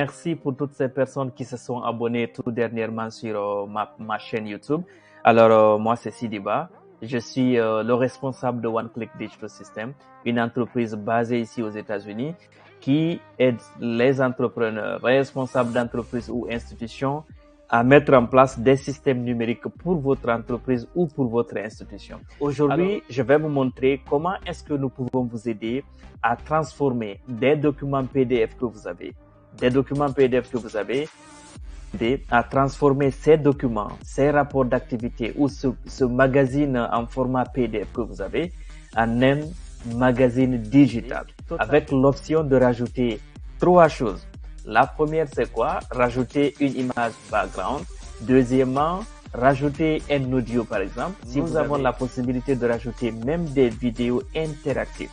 Merci pour toutes ces personnes qui se sont abonnées tout dernièrement sur ma chaîne YouTube. Alors, moi, c'est Sidiba. Je suis le responsable de One Click Digital System, une entreprise basée ici aux États-Unis qui aide les entrepreneurs, responsables d'entreprises ou institutions à mettre en place des systèmes numériques pour votre entreprise ou pour votre institution. Aujourd'hui, je vais vous montrer comment est-ce que nous pouvons vous aider à transformer des documents PDF que vous avez, à transformer ces documents, ces rapports d'activité ou ce magazine en format PDF que vous avez en un magazine digital avec l'option de rajouter 3 choses. La première, c'est quoi? Rajouter une image background. Deuxièmement, rajouter un audio, par exemple. Si nous avons la possibilité de rajouter même des vidéos interactives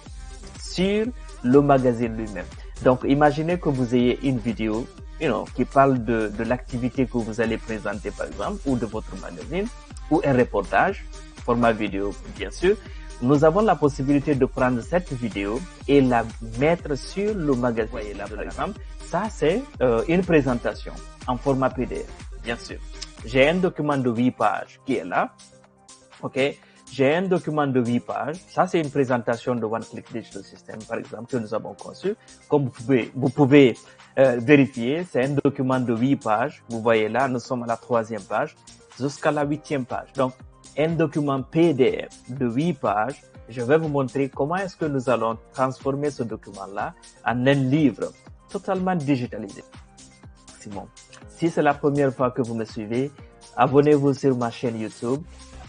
sur le magazine lui-même. Donc, imaginez que vous ayez une vidéo, qui parle de l'activité que vous allez présenter, par exemple, ou de votre magazine, ou un reportage, format vidéo, bien sûr. Nous avons la possibilité de prendre cette vidéo et la mettre sur le magazine. Vous voyez là, par exemple, ça c'est une présentation en format PDF, bien sûr. J'ai un document de 8 pages qui est là, ok. J'ai un document de 8 pages. Ça, c'est une présentation de One Click Digital System, par exemple, que nous avons conçu. Comme vous pouvez vérifier, c'est un document de 8 pages. Vous voyez là, nous sommes à la 3e page jusqu'à la 8e page. Donc, un document PDF de 8 pages. Je vais vous montrer comment est-ce que nous allons transformer ce document-là en un livre totalement digitalisé. Si c'est la première fois que vous me suivez, abonnez-vous sur ma chaîne YouTube.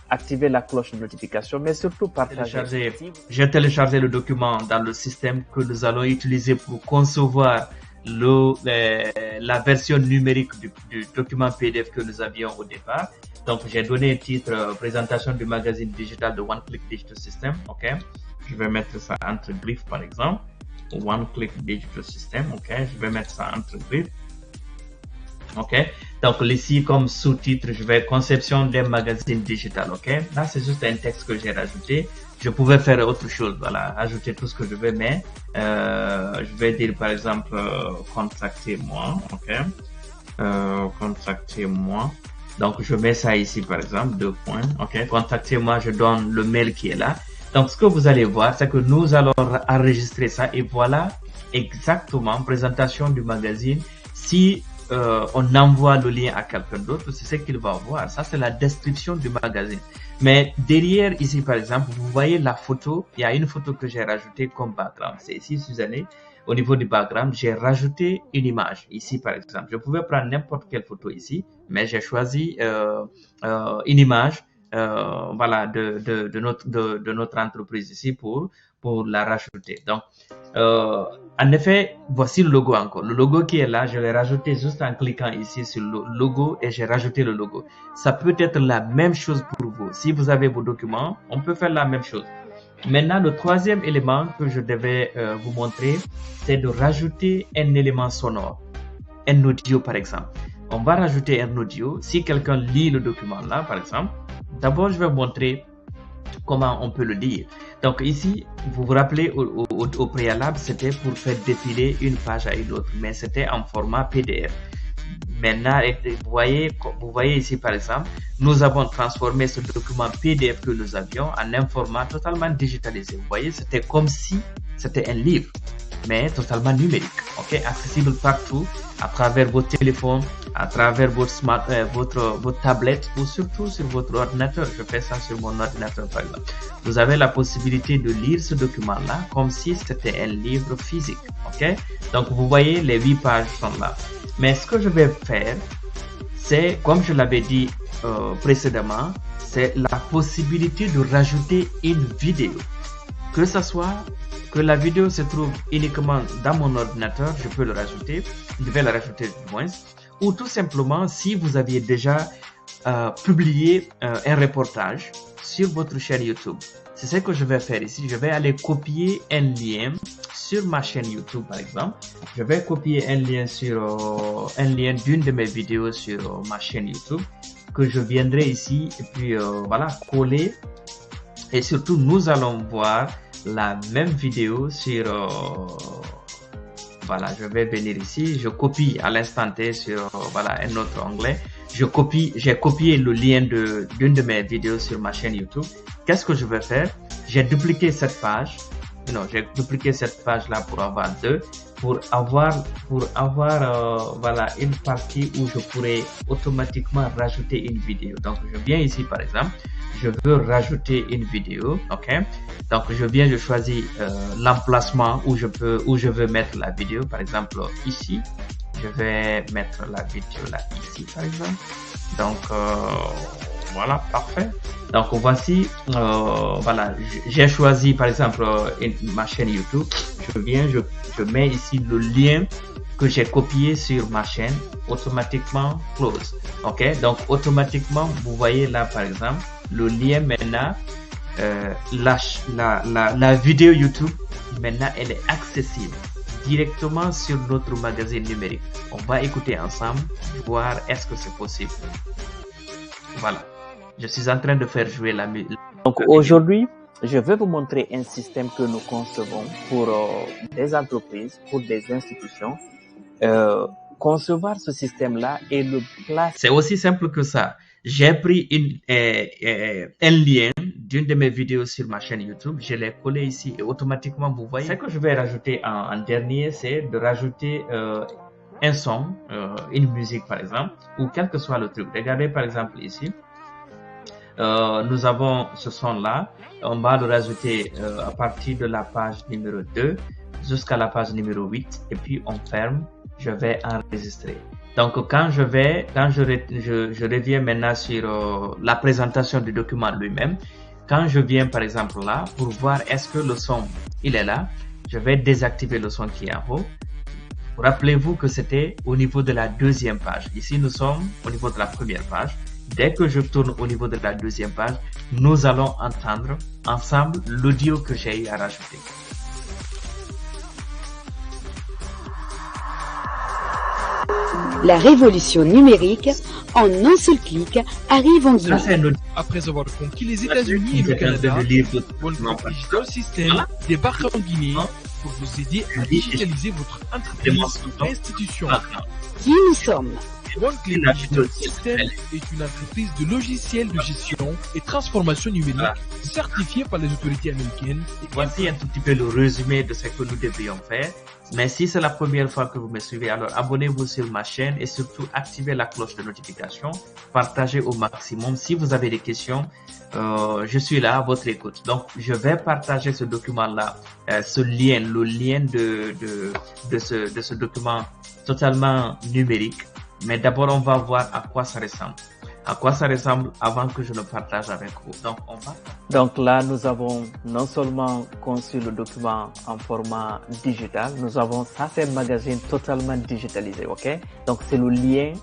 Activez la cloche de notification, mais surtout partagez. J'ai téléchargé le document dans le système que nous allons utiliser pour concevoir la version numérique du document PDF que nous avions au départ. Donc, j'ai donné un titre présentation du magazine digital de One Click Digital System. Ok, je vais mettre ça entre griffes par exemple. One Click Digital System. Ok, je vais mettre ça entre griffes. Ok, donc ici comme sous-titre, je vais conception des magazines digital. Ok, là c'est juste un texte que j'ai rajouté. Je pouvais faire autre chose, voilà, ajouter tout ce que je veux, mais je vais dire par exemple contactez-moi. Ok, contactez-moi. Donc je mets ça ici par exemple 2 points. Ok, contactez-moi, je donne le mail qui est là. Donc ce que vous allez voir, c'est que nous allons enregistrer ça et voilà exactement présentation du magazine. Si on envoie le lien à quelqu'un d'autre, c'est ce qu'il va voir. Ça, c'est la description du magazine. Mais derrière, ici, par exemple, vous voyez la photo. Il y a une photo que j'ai rajoutée comme background. C'est ici, Suzanne. Au niveau du background, j'ai rajouté une image. Ici, par exemple, je pouvais prendre n'importe quelle photo ici, mais j'ai choisi une image voilà, de notre entreprise ici pour la rajouter. Donc, en effet, voici le logo encore. Le logo qui est là, je l'ai rajouté juste en cliquant ici sur le logo et j'ai rajouté le logo. Ça peut être la même chose pour vous. Si vous avez vos documents, on peut faire la même chose. Maintenant, le troisième élément que je devais vous montrer, c'est de rajouter un élément sonore, un audio par exemple. On va rajouter un audio. Si quelqu'un lit le document là, par exemple, d'abord je vais vous montrer comment on peut le lire. Donc ici, vous vous rappelez au préalable, c'était pour faire défiler une page à une autre, mais c'était en format PDF. Maintenant, vous voyez ici par exemple, nous avons transformé ce document PDF que nous avions en un format totalement digitalisé. Vous voyez, c'était comme si c'était un livre, mais totalement numérique, ok, accessible partout, à travers votre téléphone, à travers votre tablette ou surtout sur votre ordinateur. Je fais ça sur mon ordinateur par exemple. Vous avez la possibilité de lire ce document-là comme si c'était un livre physique, ok. Donc vous voyez, les 8 pages sont là. Mais ce que je vais faire, c'est, comme je l'avais dit précédemment, c'est la possibilité de rajouter une vidéo. Que ce soit que la vidéo se trouve uniquement dans mon ordinateur, je peux le rajouter, je vais la rajouter du moins, ou tout simplement si vous aviez déjà publié un reportage sur votre chaîne YouTube. C'est ce que je vais faire ici. Je vais aller copier un lien sur ma chaîne YouTube par exemple. Je vais copier un lien d'une de mes vidéos sur ma chaîne YouTube que je viendrai ici et puis voilà, coller. Et surtout, nous allons voir la même vidéo sur Voilà, je vais venir ici, je copie à l'instant T sur voilà un autre onglet. J'ai copié le lien d'une de mes vidéos sur ma chaîne YouTube. Qu'est-ce que je vais faire? J'ai dupliqué cette page. Non, j'ai dupliqué cette page là pour avoir deux, pour avoir voilà une partie où je pourrais automatiquement rajouter une vidéo. Donc je viens ici par exemple, je veux rajouter une vidéo, ok? Donc je choisis l'emplacement où je veux mettre la vidéo, par exemple ici. Je vais mettre la vidéo là ici par exemple. Donc voilà, parfait. Donc voici, voilà, j'ai choisi par exemple ma chaîne YouTube. Je mets ici le lien que j'ai copié sur ma chaîne, automatiquement close. Ok, donc automatiquement, vous voyez là par exemple, le lien maintenant, la vidéo YouTube, maintenant elle est accessible directement sur notre magazine numérique. On va écouter ensemble, voir est-ce que c'est possible. Voilà. Je suis en train de faire jouer la musique. Donc aujourd'hui, je vais vous montrer un système que nous concevons pour des entreprises, pour des institutions. Concevoir ce système-là et le placer. C'est aussi simple que ça. J'ai pris un lien d'une de mes vidéos sur ma chaîne YouTube. Je l'ai collé ici et automatiquement, vous voyez. Ce que je vais rajouter en dernier, c'est de rajouter un son, une musique par exemple, ou quel que soit le truc. Regardez par exemple ici. Nous avons ce son-là. On va le rajouter à partir de la page numéro 2 jusqu'à la page numéro 8. Et puis, on ferme. Je vais enregistrer. Donc, quand je reviens maintenant sur la présentation du document lui-même. Quand je viens, par exemple, là, pour voir est-ce que le son, il est là, je vais désactiver le son qui est en haut. Rappelez-vous que c'était au niveau de la deuxième page. Ici, nous sommes au niveau de la première page. Dès que je tourne au niveau de la deuxième page, nous allons entendre ensemble l'audio que j'ai eu à rajouter. La révolution numérique, en un seul clic, arrive en Guinée. Après avoir conquis les États-Unis et le Canada, Volvo Digital System débarque en Guinée pour vous aider à digitaliser votre entreprise ou institution. Qui nous sommes? OneClick Digital System est une entreprise de logiciels de gestion et transformation numérique certifiée par les autorités américaines. Voici un tout petit peu le résumé de ce que nous devrions faire. Mais si c'est la première fois que vous me suivez, alors abonnez-vous sur ma chaîne et surtout activez la cloche de notification. Partagez au maximum. Si vous avez des questions, je suis là à votre écoute. Donc, je vais partager ce document-là, ce lien, le lien de ce document totalement numérique. Mais d'abord, on va voir à quoi ça ressemble. À quoi ça ressemble avant que je le partage avec vous. Donc, on va. Donc là, nous avons non seulement conçu le document en format digital, nous avons, ça c'est un magazine totalement digitalisé, ok? Donc c'est le lien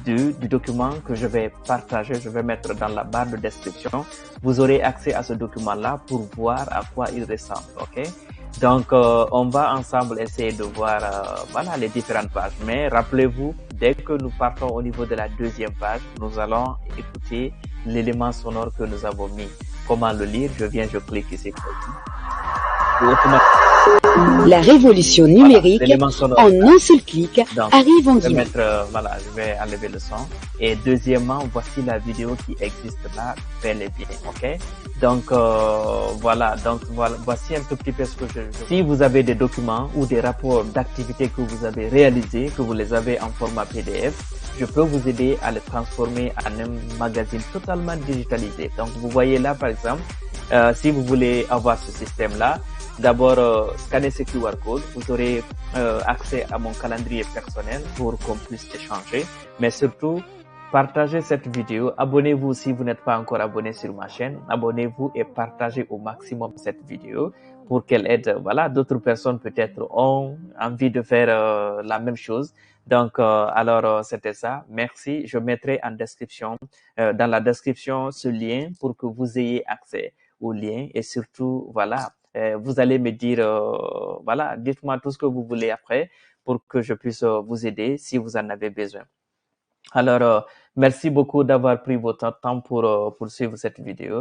du document que je vais partager, je vais mettre dans la barre de description. Vous aurez accès à ce document-là pour voir à quoi il ressemble, ok? Donc, on va ensemble essayer de voir voilà, les différentes pages. Mais rappelez-vous, dès que nous partons au niveau de la deuxième page, nous allons écouter l'élément sonore que nous avons mis. Comment le lire? Je clique ici. La révolution numérique, voilà, en un seul clic, donc, arrive en Guinée. Voilà, je vais enlever le son. Et deuxièmement, voici la vidéo qui existe là, bel et bien, ok? Donc, voilà, voici un tout petit peu ce que je... Si vous avez des documents ou des rapports d'activités que vous avez réalisés, que vous les avez en format PDF, je peux vous aider à les transformer en un magazine totalement digitalisé. Donc, vous voyez là, par exemple, si vous voulez avoir ce système-là, d'abord, scannez ce QR code. Vous aurez accès à mon calendrier personnel pour qu'on puisse échanger. Mais surtout, partagez cette vidéo. Abonnez-vous si vous n'êtes pas encore abonné sur ma chaîne. Abonnez-vous et partagez au maximum cette vidéo pour qu'elle aide. Voilà, d'autres personnes peut-être ont envie de faire la même chose. Donc, alors, c'était ça. Merci. Je mettrai en description, dans la description, ce lien pour que vous ayez accès au lien et surtout, voilà. Vous allez me dire, voilà, dites-moi tout ce que vous voulez après pour que je puisse vous aider si vous en avez besoin. Alors, merci beaucoup d'avoir pris votre temps pour suivre cette vidéo.